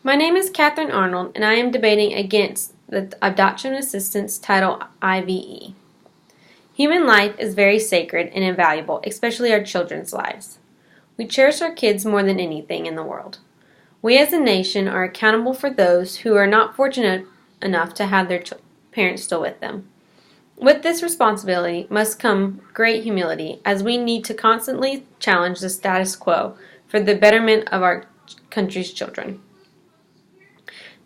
My name is Catherine Arnold, and I am debating against the Adoption Assistance Title IVE. Human life is very sacred and invaluable, especially our children's lives. We cherish our kids more than anything in the world. We as a nation are accountable for those who are not fortunate enough to have their parents still with them. With this responsibility must come great humility, as we need to constantly challenge the status quo for the betterment of our country's children.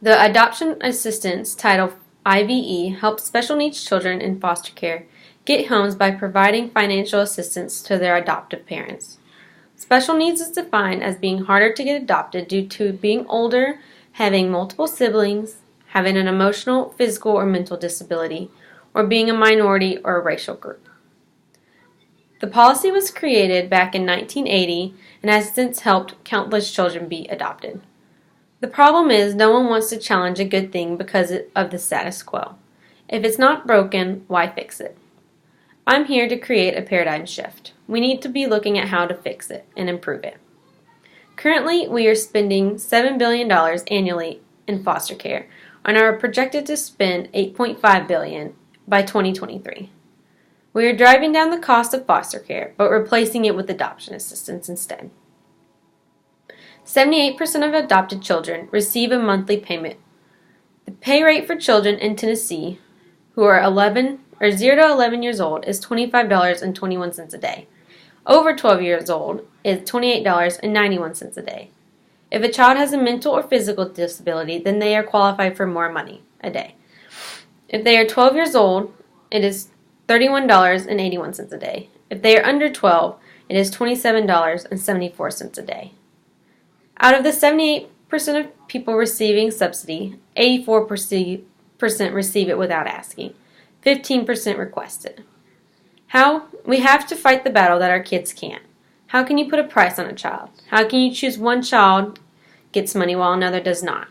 The Adoption Assistance Title IVE helps special needs children in foster care get homes by providing financial assistance to their adoptive parents. Special needs is defined as being harder to get adopted due to being older, having multiple siblings, having an emotional, physical, or mental disability, or being a minority or a racial group. The policy was created back in 1980 and has since helped countless children be adopted. The problem is no one wants to challenge a good thing because of the status quo. If it's not broken, why fix it? I'm here to create a paradigm shift. We need to be looking at how to fix it and improve it. Currently, we are spending $7 billion annually in foster care and are projected to spend $8.5 billion by 2023. We are driving down the cost of foster care, but replacing it with adoption assistance instead. 78% of adopted children receive a monthly payment. The pay rate for children in Tennessee who are 0 to 11 years old is $25.21 a day. Over 12 years old is $28.91 a day. If a child has a mental or physical disability, then they are qualified for more money a day. If they are 12 years old, it is $31.81 a day. If they are under 12, it is $27.74 a day. Out of the 78% of people receiving subsidy, 84% receive it without asking. 15% request it. How? We have to fight the battle that our kids can't. How can you put a price on a child? How can you choose one child gets money while another does not?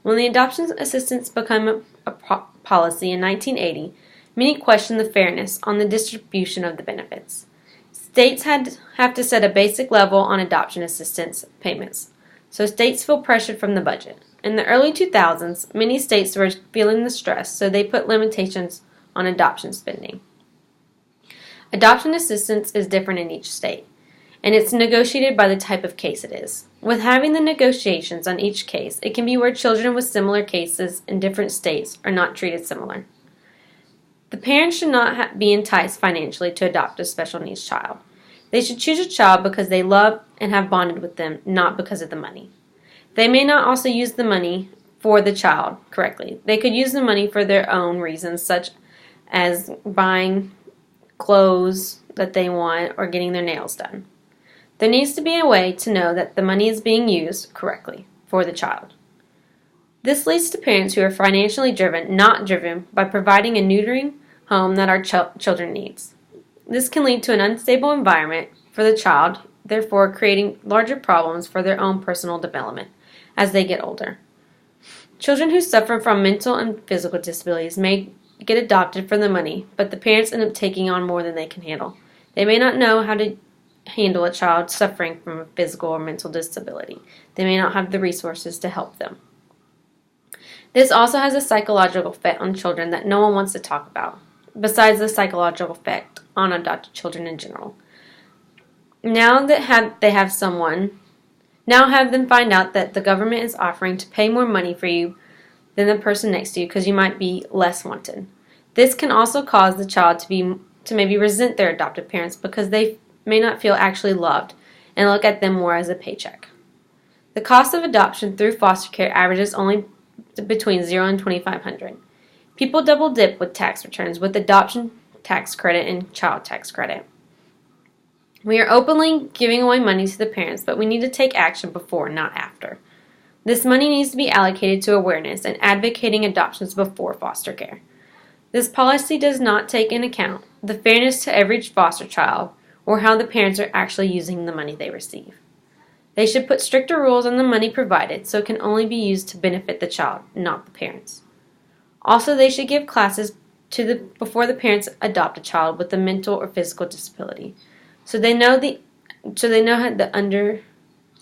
When the adoption assistance became a policy in 1980, many questioned the fairness on the distribution of the benefits. States have to set a basic level on adoption assistance payments, so states feel pressured from the budget. In the early 2000s, many states were feeling the stress, so they put limitations on adoption spending. Adoption assistance is different in each state, and it's negotiated by the type of case it is. With having the negotiations on each case, it can be where children with similar cases in different states are not treated similar. The parents should not be enticed financially to adopt a special needs child. They should choose a child because they love and have bonded with them, not because of the money. They may not also use the money for the child correctly. They could use the money for their own reasons, such as buying clothes that they want or getting their nails done. There needs to be a way to know that the money is being used correctly for the child. This leads to parents who are financially driven, not driven by providing a neutering home that our children needs. This can lead to an unstable environment for the child, therefore creating larger problems for their own personal development as they get older. Children who suffer from mental and physical disabilities may get adopted for the money, but the parents end up taking on more than they can handle. They may not know how to handle a child suffering from a physical or mental disability. They may not have the resources to help them. This also has a psychological effect on children that no one wants to talk about, besides the psychological effect on adopted children in general. Now that have them find out that the government is offering to pay more money for you than the person next to you because you might be less wanted. This can also cause the child to maybe resent their adoptive parents because they may not feel actually loved and look at them more as a paycheck. The cost of adoption through foster care averages only between $0 and $2,500. People double dip with tax returns with adoption tax credit and child tax credit. We are openly giving away money to the parents, but we need to take action before, not after. This money needs to be allocated to awareness and advocating adoptions before foster care. This policy does not take into account the fairness to every foster child or how the parents are actually using the money they receive. They should put stricter rules on the money provided so it can only be used to benefit the child, not the parents. Also, they should give classes before the parents adopt a child with a mental or physical disability, so they know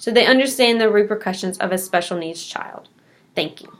so they understand the repercussions of a special needs child. Thank you.